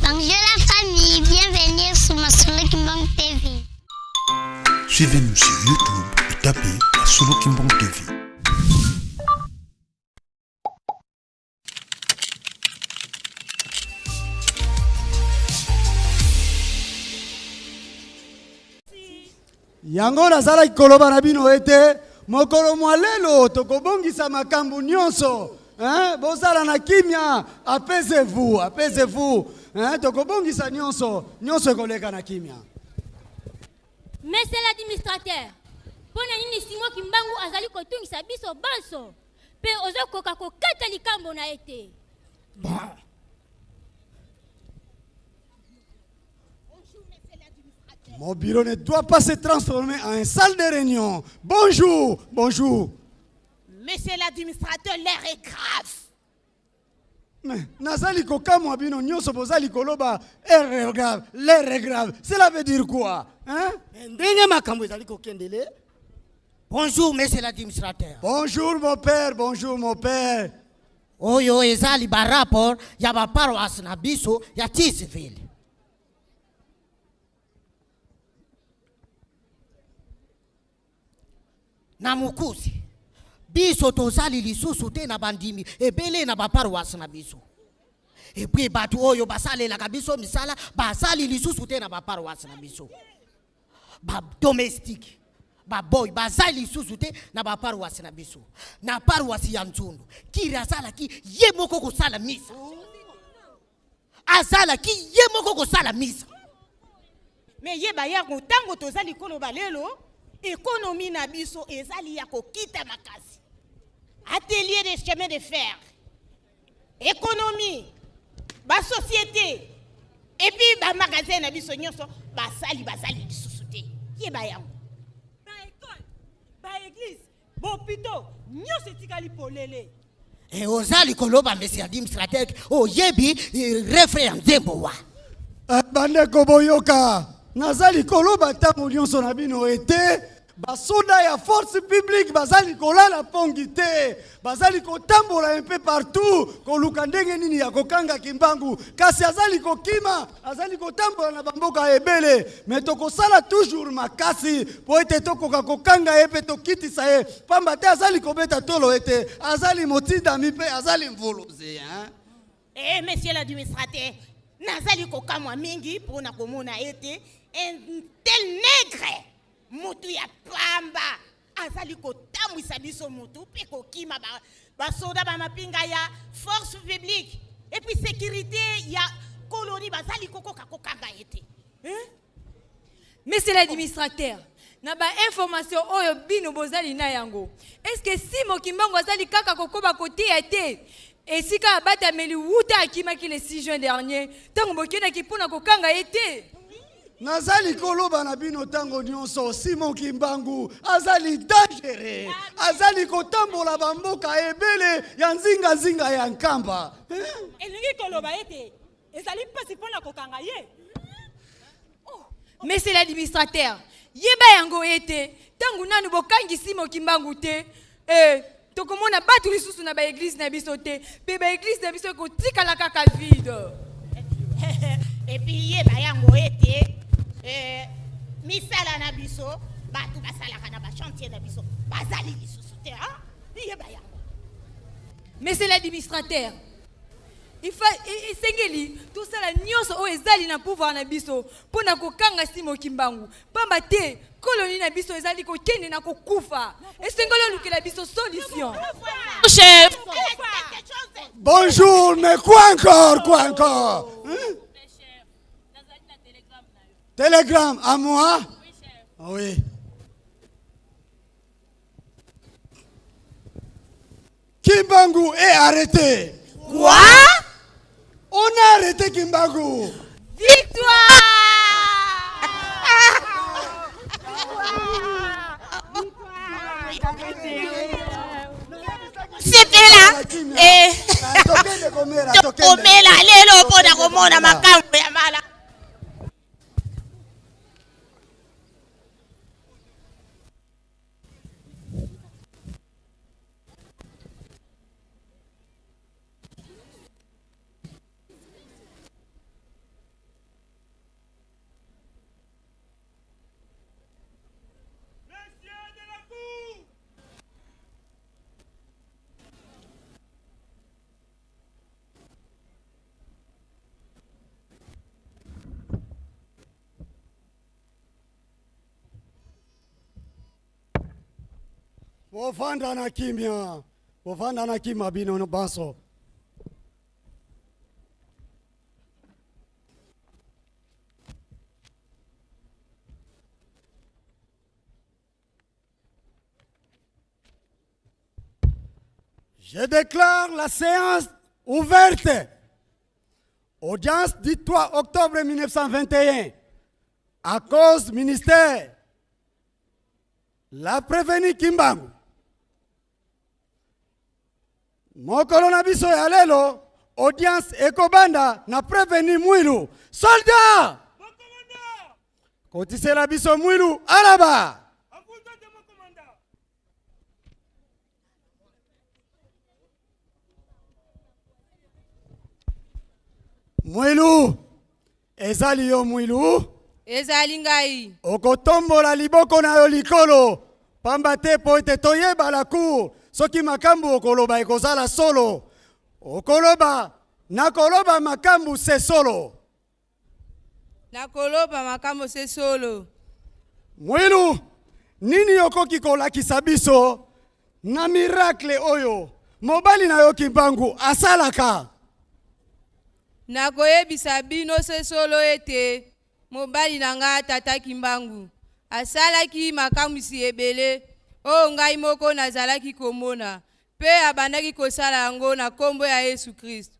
Bonjour la famille, bienvenue sur Masolo Kimbang TV. Suivez-nous sur YouTube et tapez Masolo Kimbang TV. Yango nazala koloba na bino ete mokolo mwalelo tokobongisa makambo nyonso. Bozala na kimia, apaisez-vous, apaisez-vous. Tokobongisa nyonso ekoleka na kimia. Monsieur l'administrateur, pona nini Simo Kimbangu azali kotungisa biso banso pe ozokoka kokata likambo na ete. Mon bureau ne doit pas se transformer en une salle de réunion. Bonjour, bonjour. Monsieur l'administrateur, l'air est grave. Mais nazali kokamwa bino nyonso bozali koloba l'air est grave. Cela veut dire quoi? Ndenge makambo ezali kokendele. Bonjour monsieur l'administrateur. Bonjour mon père, bonjour mon père. Oyo ezali ba rapport ya ba paroisse na biso ya Tisville. Na mukuzi biso tozali lisusu te na bandimi ebele na ba paroisse na biso. Et puis batu oyo basalela ka biso misala basali lisusu te na ba paroisse na biso. Ba domestique ba boy bazali lisusu te na ba paroisse na biso. Na paroisse ya Nzundu kiri azala ki ye moko kosala misa. Azala ki ye moko kosala misa. Mais ye ba ya tango tozali koloba lelo économie na biso ezali ya kokita makasi. Atelier de chemin de fer. Économie, ba société et puis ba magasin na biso nyonso basali lisusuté. Ye ba yango. Ba école, ba église, ba hôpital, nyonso etikali polele. Et ozali koloba monsieur administrateur o yebi refrain nzembo wa. Bande koboyoka. Nazali koloba tango nyonso na bino ete basoda ya force publique bazali kolala pongi te, bazali kotambola un peu partout koluka ndenge nini ya kokanga Kimbangu, kasi azali kokima, azali kotambola na bamboka ebele, mais tokosala toujours makasi po ete tokoka kokanga epe tokitisa ye, pamba te azali kobeta tolo ete azali motinda mi pe azali mvuluzi. Monsieur l'administrateur, nazali kokamwa mingi pona komona ete un tel nègre mutu ya pamba azali kotamwisa biso mutu pe kokima ba soda ba mapinga ya force publique et puis sécurité ya colonie bazali kokoka kokanga ete. Monsieur l'administrateur, na ba information oyo bino bozali na yango. Est-ce que Simo Kimbangu azali kaka kokoba kote ete esika abata meli wuta akimaki le 6 juin dernier tango bokena kipona kokanga ete. Nazali koloba na bino tango nyonso Simo Kimbangu azali dangereux, azali kotambola bamboka ebele ya nzinga ya nkamba. Elingi koloba ete ezali pasi pona kokanga ye. Monsieur l'administrateur, yeba yango ete tango nanu bokangi Simo Kimbangu te tokomona batu lisusu na ba église na biso te pe ba église na biso ko tikala kaka vide. Et puis yeba yango ete misala na biso batu basalaka na ba chantier na biso bazali lisusu te yeba yango. Monsieur l'administrateur, il sengeli tout ça la nyonso o ezali na pouvoir na biso pona kokanga Simo Kimbangu pamba te colonie na biso ezali ko kende na kokufa esengelo lukela biso solution. Chef, Bonjour, mais quoi encore? Télégramme à moi? Oui, chef. Oui. Kimbangu est arrêté. quoi? On a arrêté Kimbangu. Victoire! C'était là tokomela lelo pona komona makambo ya mala. Bovanda na kimia. Bovanda na kimia bino no banso. Je déclare la séance ouverte. Audience du 3 octobre 1921. À cause ministère. La prévenue Kimbangu. Mokolo na biso ya lelo, audience ekobanda na prévenu Mwilu. Soldat! Kotise la biso Mwilu, alaba! Mwilu, ezali yo Mwilu. ezali ngai Okotombola liboko na yo likolo. Pamba te po ete toyeba la cour. Soki makambu okoloba ekozala solo. Okoloba, nakoloba makambu se solo. nakoloba makambo se solo. Mwilu, nini okoki kolakisa biso na miracle oyo mobali na yo Kimbangu asalaka? nakoyebisa bino se solo ete mobali na ngai tata Kimbangu asalaki makamwisi ebele oyo ngai moko nazalaki komona mpe abandaki kosala yango na kombo ya Yesu Kristo.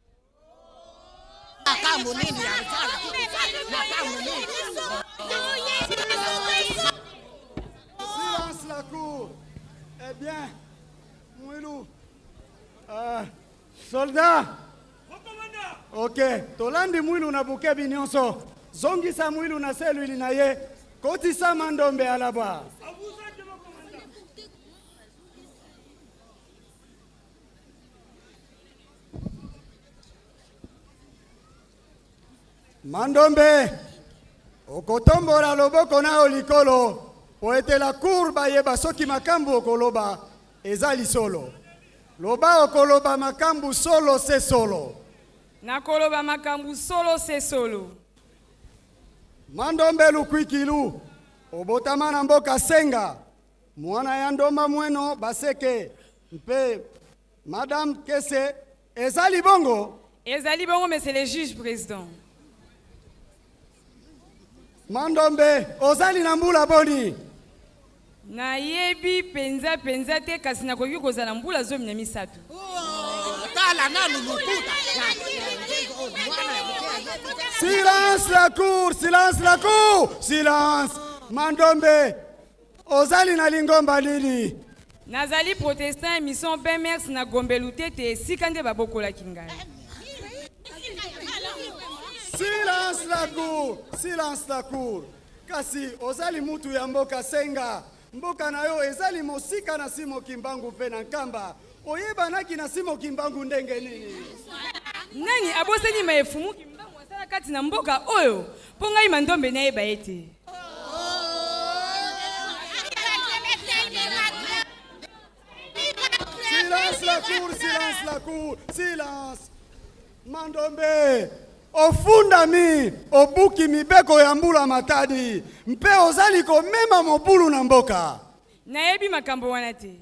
Makambo nini alizala? Makambo nini? Silence la cour. Eh bien, Mwilu. Soldat. Ok, tolandi Mwilu na bukebi nyonso. Zongisa Mwilu na selwili na ye. Kotisa mandombe alaba. Mandombe, okotombola loboko na yo likolo, po ete la cour bayeba soki makambu okoloba ezali solo. Loba okoloba makambu solo se solo. nakoloba makambo solo se solo. Mandombe lukwikilu, obotama na mboka Senga, mwana ya ndoma mweno baseke, mpe Madame Kese, ezali bongo? ezali bongo, mais c'est le juge président. Mandombe, ozali na mbula boni? nayebi penza te kasi nakoki kozala mbula 13. Tala nanu lukuta. Silence la cour, silence la cour, silence. Mandombe, ozali na lingomba nini? nazali protestant émission Bemers na gombelu te esika nde babokolaki ngai. Silence la cour, silence la cour. Kasi ozali mutu ya mboka Senga. Mboka na yo ezali mosika na Simo Kimbangu pe na nkamba. Oyeba naki na Simo Kimbangu ndenge nini? nani abosani maefumu Kimbangu asala kati na mboka oyo mpo ngai mandombe nayeba ete. Silence la cour, silence la cour, silence. Mandombe, ofundami, obuki mibeko ya mbula matadi. Mpe ozali komema mobulu na mboka. nayebi makambo wana te.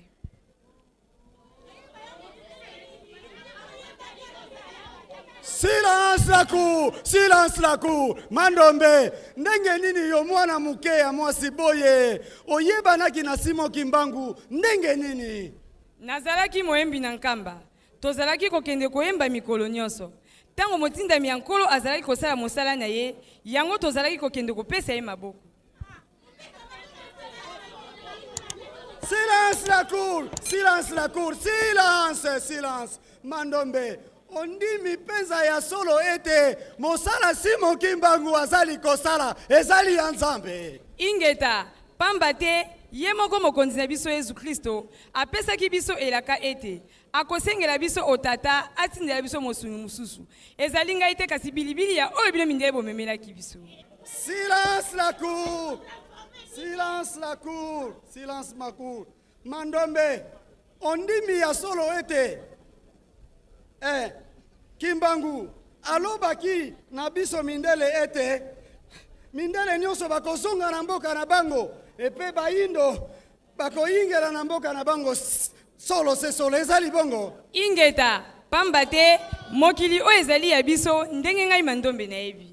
Silence la cour, silence la cour. Mandombe, ndenge nini yo mwana muke ya mwasi boye. Oyeba naki na Simo Kimbangu, ndenge nini? nazalaki moyembi na nkamba tozalaki kokende koyemba mikolo nyonso ntango motindami ya nkolo azalaki kosala mosala na ye yango tozalaki kokende kopesa ye maboko. Silence la cour, silence la cour, silence, silence. Mandombe, ondimi penza ya solo ete mosala Simo Kimbangu azali kosala ezali ya Nzambe. ingeta pamba te ye moko mokonzi na biso Yesu Kristo apesaki biso elaka ete akosengela biso otata atindela biso mosuni mosusu ezali ngai te kasi bilibili ya oyo bino mindele bomemelaki biso. Silence la cour, silence la cour, silence ma cour. Mandombe, ondimi ya solo ete Kimbangu alobaki na biso mindele ete mindele nyonso bakozonga na mboka na bango epe bayindo bako ingela na mboka na bango solo se solo ezali bongo. Ingeta pamba te mokili oyo ezali ya biso ndenge ngai mandombe nayebi.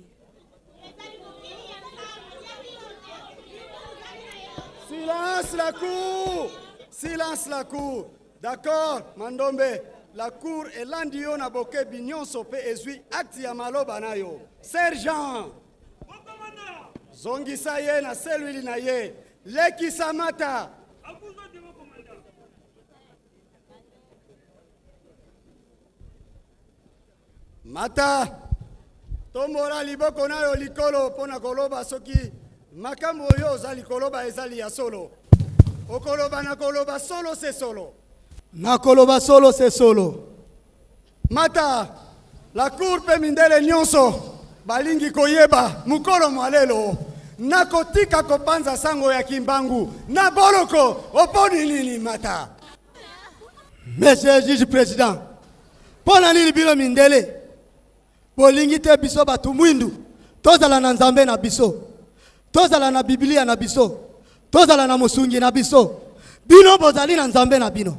Silence la cour! Silence la cour! D'accord, Mandombe. La cour est l'andio na boke bignon sope ezui acte ya maloba na yo. Sergent! Zongisa ye na selwili na ye. Leki Samata! Mata! Tombora liboko na yo likolo pona koloba soki. Makambo yo zali koloba ezali ya solo. Okoloba na koloba solo c'est solo. Na koloba solo c'est solo. Mata, la cour pe mindele nyonso. Balingi koyeba, mukolo mwalelo. Na kotika kopanza sango ya kimbangu. Na boloko, oponi nini mata. Monsieur le juge président, pona nini bilo mindele. Bolingi te biso batu mwindu. Tozala na nzambe na biso. Tozala na Biblia na biso. Tozala na musungi na biso. Bino bozali na nzambe na bino.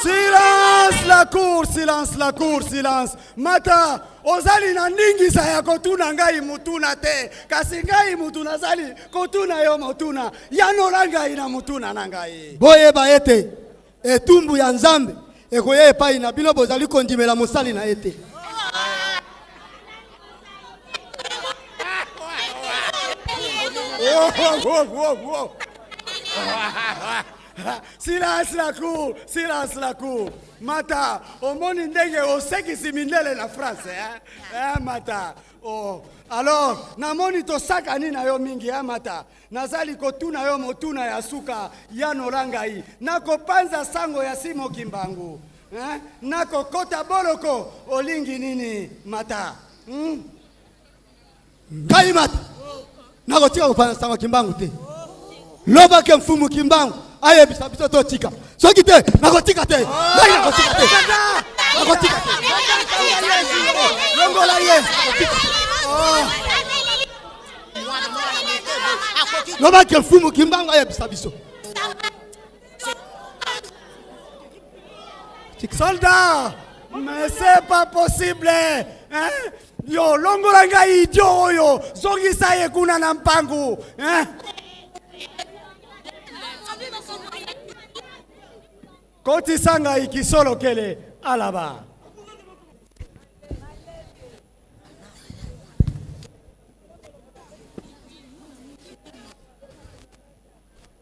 Silence la cour, silence la cour, silence. Mata, ozali na ningisa ya kotuna ngai mutuna te. Kasi ngai mutuna zali kotuna yo mutuna. Yano ngai na mutuna na ngai. Boye ba ete etumbu ya nzambe ekoye epai na bino bozali kondimela mosali na ete. Wow. Silence la cour. Mata, omoni ndenge osekisi mindele na France, Mata. Oh, alors, namoni to sakani na yo mingi, Mata. Nazali kotuna yo motuna ya suka, yano rangai. Nako panza sango ya simo kimbangu. Nako kota boloko, olingi nini, Mata. Ngai Mata. Nakotika kupana sango kimbangu te. Loba ke mfumu kimbangu aye bisabiso to tika. Soki te nakotika te. Ngai nakotika te. Nakotika te. Longola ye. Loba ke mfumu kimbangu aye bisabiso. Soldat, mais c'est pas possible. Hein? Yo, longola ngai idio yo. Zogi saye kuna na mpangu. Hein? Koti sanga ikisolo kele alaba.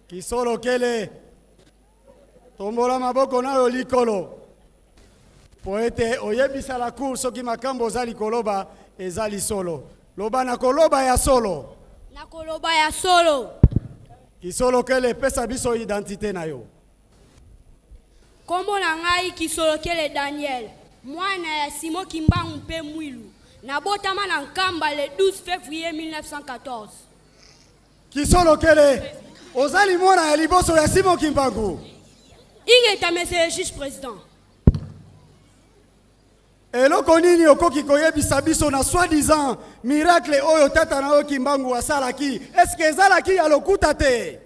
Kisolo kele tombola maboko na yo likolo. Poete oyebisa la cour soki makambo zali koloba ezali solo. Loba na koloba ya solo. Na koloba ya solo. Kisolo kele pesa biso identité na yo. Kombo na ngai Kisolo kele Daniel, mwana ya Simon Kimbangu mpe Mwilu. Nabotama na Nkamba le 12 février 1914. Kisolo kele ozali mwana ya liboso ya Simon Kimbangu. Ingeta monsieur le juge président. Eloko nini okoki koyebisa biso na soi-disant miracle oyo tata na yo Kimbangu asalaki? Est-ce que ezalaki ya lokuta te?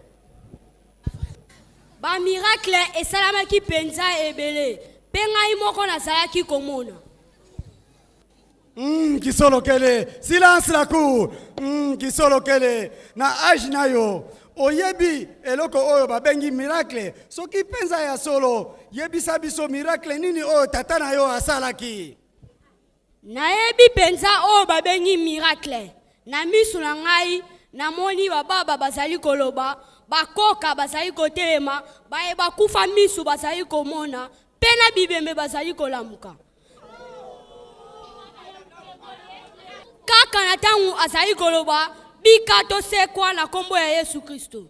Ba miracle esalamaki penza ebele. Pengai moko nazalaki komona. Kisolo kele, silence la cour. Kisolo kele, na age na yo. Oyebi eloko oyo babengi miracle. Soki penza ya solo, yebisa biso miracle nini oyo tata na yo asalaki? Nayebi penza oyo babengi miracle. Na misu na ngai, namoni baba bazali koloba, bakoka bazali kotelema, baye bakufa misu bazali komona, pena bibembe bazali kolamuka. Kaka na tangu azali koloba, bikato sekwa na kombo ya Yesu Kristo.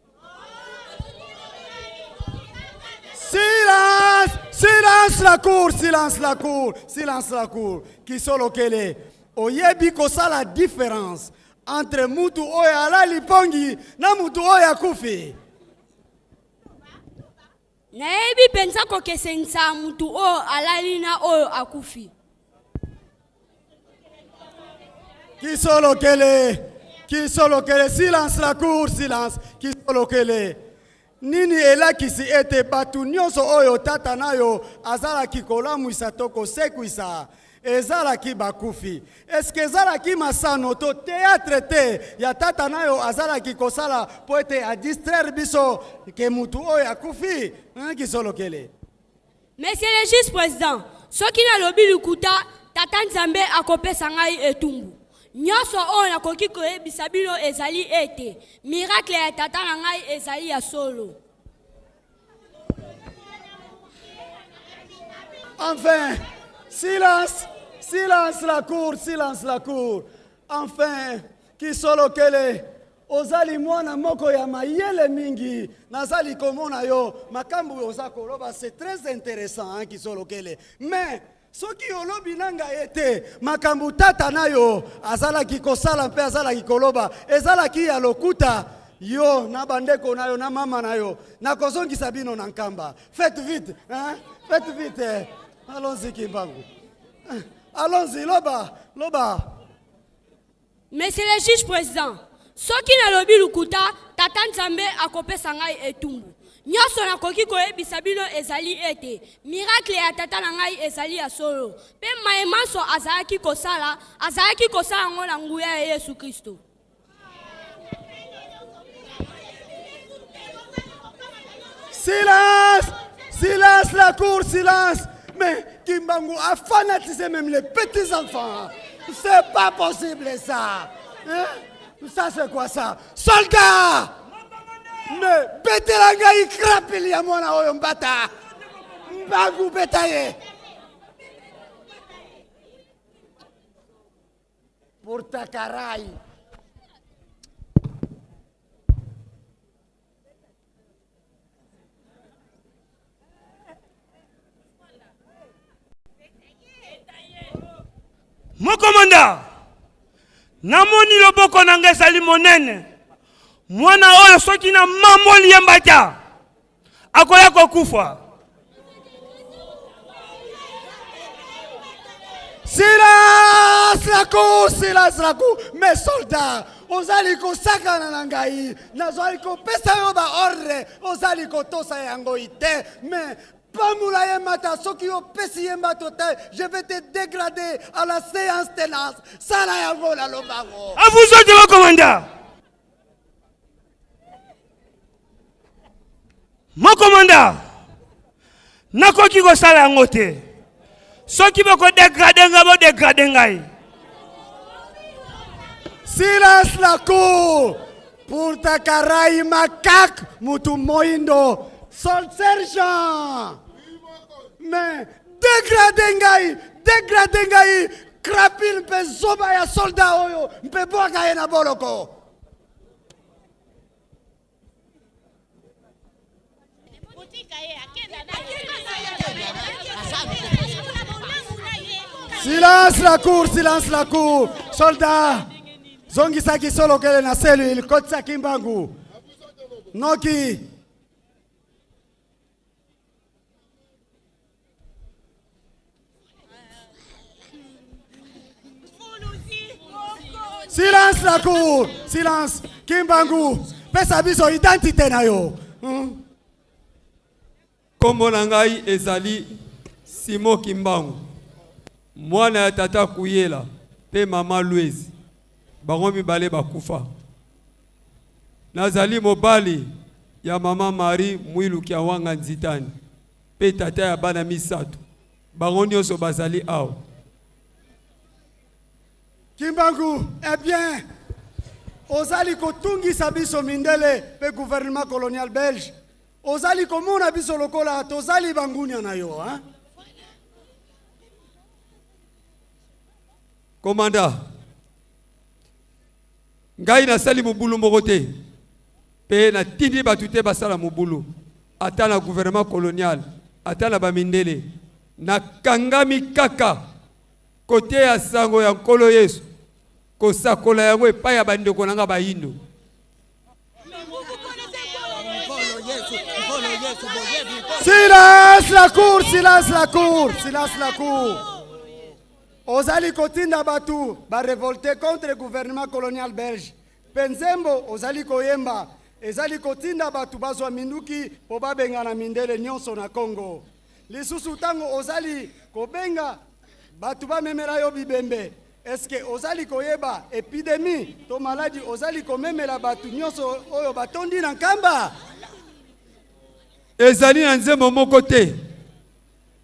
Silence la cour, silence la cour, silence la cour. Kisolo kele, oyebi kosa la différence entre mutu oyo alali pongi na mutu oyo akufi. Nayebi penza kokesenisa mutu oyo alali na oyo akufi. Kisolo kele, Kisolokele, silence la cour, silence. Kisolokele. Nini elakisi ete batu nyonso oyo tata nayo azalaki kolamwisa to kosekwisa ezalaki bakufi. Eske ezalaki masano to théâtre te ya tata nayo azalaki kosala po ete adistraire biso ke mutu oyo akufi? Kisolokele. Monsieur le juge président, soki nalobi lukuta tata nzambe akopesa ngai etumbu. Nyonso oyo nakoki koyebisa bino ezali ete miracle ya tata na ngai ezali ya solo. Enfin, silence, silence la cour, silence la cour. Enfin, Kisolokele, ozali mwana moko ya mayele mingi, nazali komona yo, makambu oza koloba, c'est très intéressant, hein, Kisolokele. Mais, soki olobi nanga ete makambu tata nayo azalaki kosala mpe azalaki koloba ezalaki ya lokuta yo na bandeko nayo na mama nayo nakozongisa bino na nkamba. Faites vite, hein? Faites vite. Allons-y Kimbangu. Allons-y, loba. Monsieur le juge président, soki nalobi lukuta tata nzambe akopesa ngai etumbu. Nyonso nakoki koyebisa bino ezali ete miracle ya tata na ngai ezali ya solo. Pe mayemanso azalaki kosala ngo na nguya ya Yesu Kristo. Silence! Silence la cour, silence! Mais Kimbangu a fanatisé même les petits enfants. C'est pas possible ça. Hein? Ça c'est quoi ça? Soldats! Mais betelanga ikrapili ya mwana oyo mbata. Mbangu betaye. Pour ta carai. Mon commandant, namoni loboko na ngai sali monene. Mwana oyo soki na mamoli yembata akoya kokufa. Silence la cour, silence la cour. Mes soldats, ozali kosakana na ngai, nazali kopesa yo ba ordre, ozali kotosa yango ite, mais pamula yemata soki opesi yembato te, je vais te dégrader à la séance tenance. Sala yango la lobango. À vous autres, mon commandant. Mon commandant, nakoki kosala yango te. Soki boko dégrader nga bo dégrader ngai. Silence la cour. Pour ta carai macaque, mutu moindo, sol sergent. Mais dégrader ngai, krapil mpe zoba ya soldat oyo, mpe boaka ye na boloko. Silence la cour. Soldat, zongisa Kisolokele na cellule, kotsa Kimbangu. Noki. Silence la cour. Silence. Kimbangu. Pesa biso identité na yo. Kombo na ngai ezali Simo Kimbangu. Mwana ya tata Kuyela pe mama Louise. Bango mibale bakufa. Nazali mobali ya mama Marie Mwilu Kiawanga Nzitani. Pe tata ya bana misato. Bango nyonso bazali awo. Kimbangu, eh bien, ozali kotungisa biso mindele pe gouvernement colonial belge. Ozali komona biso lokola tozali bangunya na yo, hein? Commandant, ngai na sali mobulu moko te. Pe na tindi batute basala mobulu. Ata na gouvernement colonial, ata na bamindele. Na kangami kaka kote ya sango ya nkolo Yesu. Kosakola yango epai ya bandeko nanga bayindo. Silence la cour, silence la cour, silence la cour. Ozali kotinda batu ba révolter contre le gouvernement colonial belge. Penzembo ozali koyemba ezali kotinda batu bazwa minduki po babengana mindele nyonso na Congo. Lisusu tango ozali kobenga batu bamemela yo bibembe. Eske ozali koyeba epidemie to maladi ozali komemela batu nyonso oyo batondi na nkamba? Ezali na nzembo moko te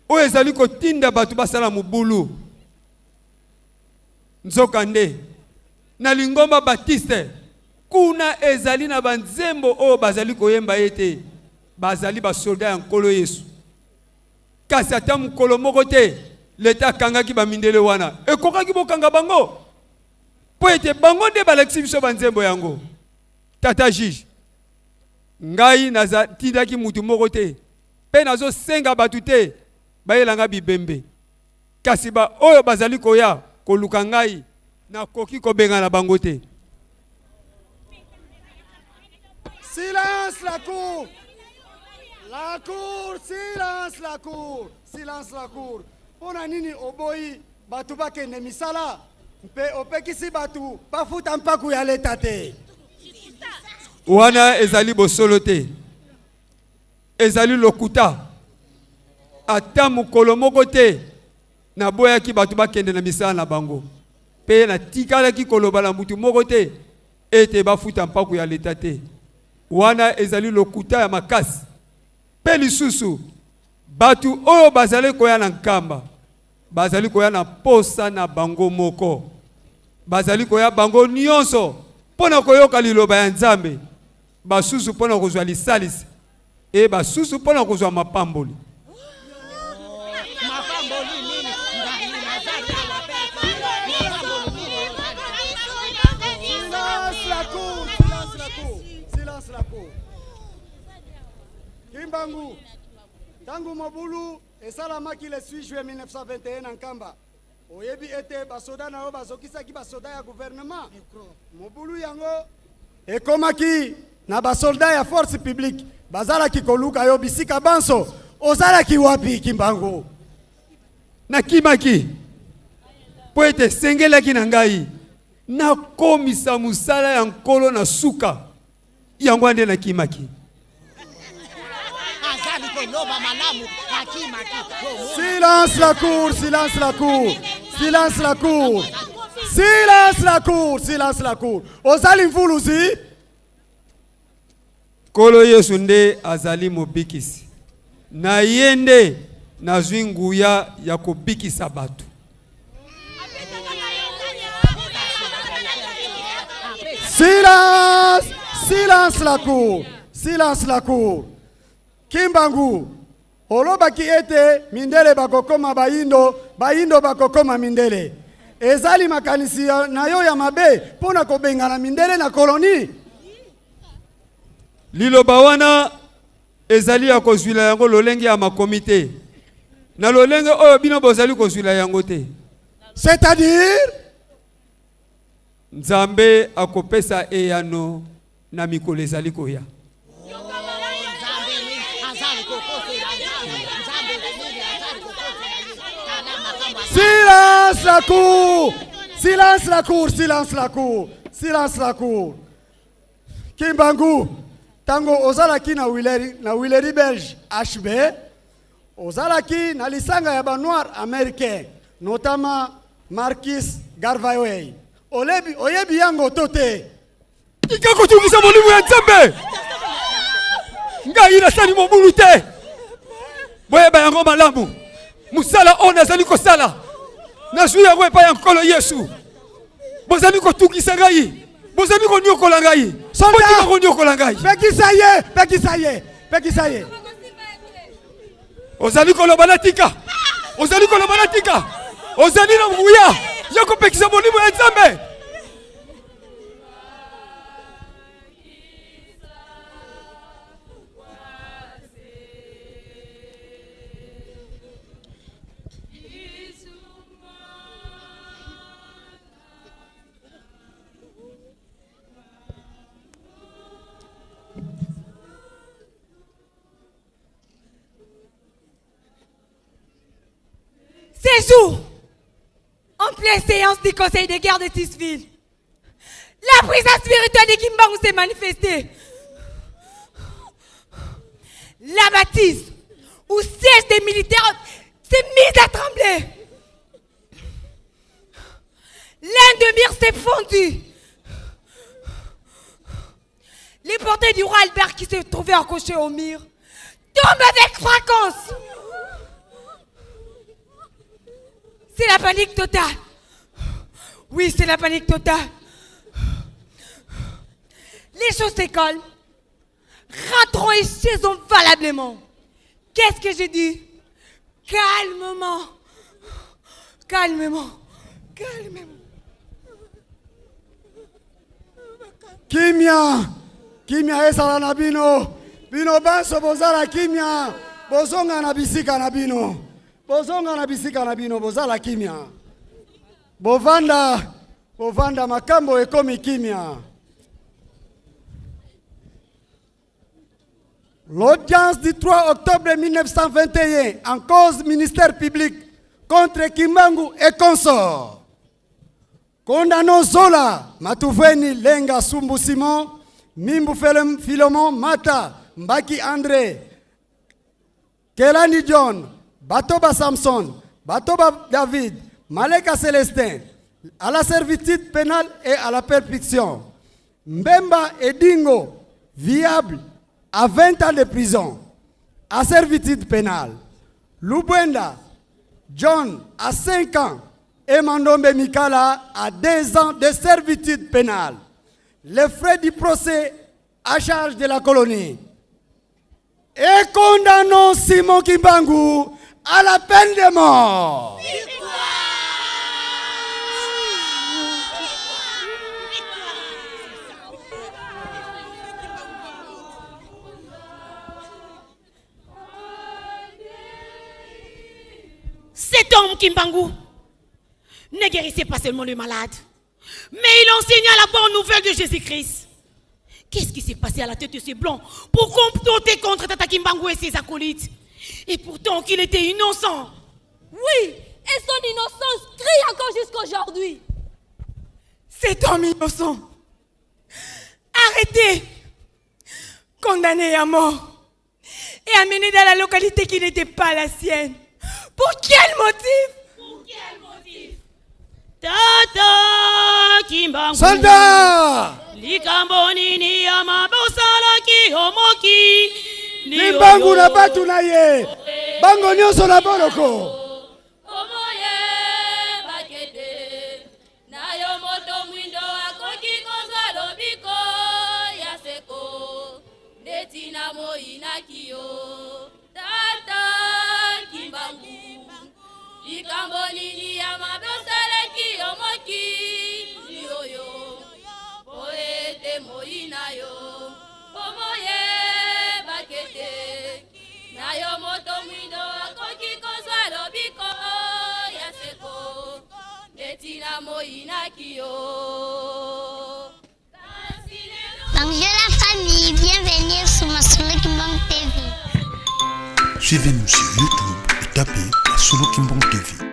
oyo ezali kotinda batu basala mobulu. Nzokande na Lingomba Baptiste kuna ezali na banzembo oyo bazali koyemba ete bazali basolda ya nkolo Yesu. Kasi ata mukolo moko te leta akangaki bamindele wana ekokaki bokanga bango po ete bango nde balakisi biso banzembo yango. Tata juge ngai nazatindaki mutu moko te mpe nazosenga batu te bayelanga bibembe, kasi ba oyo bazali koya koluka ngai nakoki kobengana bango te. Silence la cour! La cour, silence la cour! Silence la cour! Pona nini oboyi batu bakende misala mpe opekisi batu bafuta mpaku ya leta te. Wana ezali bosolo te, ezali lokuta. Ata mukolo moko te na boyaki batu bakende na misala na bango pe na tikalaki koloba na mutu moko te ete bafuta mpaku ya leta te. Wana ezali lokuta ya makasi. Pe lisusu batu oyo bazali koya na nkamba bazali koya na posa na bango moko, bazali koya bango nyonso pona koyoka liloba ya Nzambe, basusu pona kozwa lisalisi e basusu pona kozwa mapamboli. Silence la cour. Kimbangu, tangu mobulu esalamaki le 6 juillet 1921 na Nkamba. Oyebi ete basoda na yo bazokisaki basoda ya gouvernement. Mobulu yango ekomaki na basolda ya force publique. Bazalaki koluka yo bisika banso. Ozalaki wapi Kimbangu? Na kimaki po ete sengelaki na ngai na komisa musala ya nkolo na suka yango nde na kimaki. Silence la cour, silence la cour, silence la cour, silence la cour, silence la cour. Ozali mfuluzi? Kolo Yesu nde azali mobikisi. Na yende na zwinguya ya kobikisa batu. Silence, silence la cour, silence la cour. Kimbangu, olobaki ete mindele bakokoma bayindo, bayindo bakokoma mindele. Ezali makanisi na yo ya mabe pona kobengana mindele na koloni. Liloba wana ezali ya kozwila yango lolenge ya makomite. Na lolenge oyo bino bozali kozwila yango te. C'est-à-dire Nzambe akopesa eyano na mikolo ezali koya. Silence la cour! Silence la cour, silence la cour, silence la cour. Kimbangu, tango ozalaki na Wileri Belge HB, ozalaki na lisanga ya banoir américain, notamment Marquis Garvey. Oyebi yango tote. Ika kotungisa molimu ya Nzambe. Ngai nasali mobulu te. Boyeba yango malamu. Musala ona zali kosala. Nazwi yango epa ya nkolo Yesu. Bozali kotungisa ngai. Bozali konyokola ngai. Bozali konyokola ngai. Pekisaye. Ozali koloba natika. Ozali koloba natika. Ozali na nguya. Yako pekisa molimu ya Nzambe. Ces jours, en pleine séance du Conseil de guerre de Tisville, La présence spirituelle de Kimbangu s'est manifestée. La bâtisse où siège des militaires s'est mise à trembler. L'un des murs s'est fondu. Les portraits du roi Albert qui se trouvaient accrochés au mur tombent avec fracas. C'est la panique totale. Oui, c'est la panique totale. Les choses se calment. Rentrons et chaisons valablement. Qu'est-ce que j'ai dit? Calmement. Calmement. Calmement. Kimia. Kimia esala na bino. Bino banso bozala kimia. Bozonga na bisika na bino. Bozonga na bisika na bino bozala kimia. Bovanda makambo ekomi kimia. L'audience du 3 octobre 1921 en cause ministère public contre Kimbangu et consorts. Condamnons Zola, Matuveni Lenga Sumbu Simon, Mimbu Philomon Mata, Mbaki André, Kelani John, Batoba Samson, Batoba David, Maleka Célestin, à la servitude pénale et à la perpétuation. Mbemba Edingo, viable, à 20 ans de prison, à servitude pénale. Lubwenda, John, à 5 ans, et Mandombe Mikala, à 2 ans de servitude pénale. Les frais du procès à charge de la colonie. Et condamnons Simon Kimbangu à la peine de mort. Cet homme Kimbangu ne guérissait pas seulement les malades, mais il enseignait la bonne nouvelle de Jésus-Christ. Qu'est-ce qui s'est passé à la tête de ces blancs pour comploter contre Tata Kimbangu et ses acolytes? Et pourtant qu'il était innocent. Oui, et son innocence crie encore jusqu'aujourd'hui. Cet homme innocent, arrêté, condamné à mort et amené dans la localité qui n'était pas la sienne. Pour quel motif? Pour quel motif? Tata Kimbangu. Soldat! Likamboni ni amabosala ki homoki. Kimbangu na batu na ye. Bango nyonso na boloko. Omoye bakete. Na yo moto mwindo akoki kozwa lobiko ya seko. Netina moina kiyo. Tata Kimbangu. Likamboni ni amabosala ki homoki. Yoyo. Poete moina yo. Omoye bakete. Na yo moto mwindo akoki kozwa lobiko ya seko. Netina moina kiyo. Bonjour la famille, bienvenue sur Masolo Kimbangu TV. Suivez-nous sur YouTube et tapez Masolo Kimbangu TV.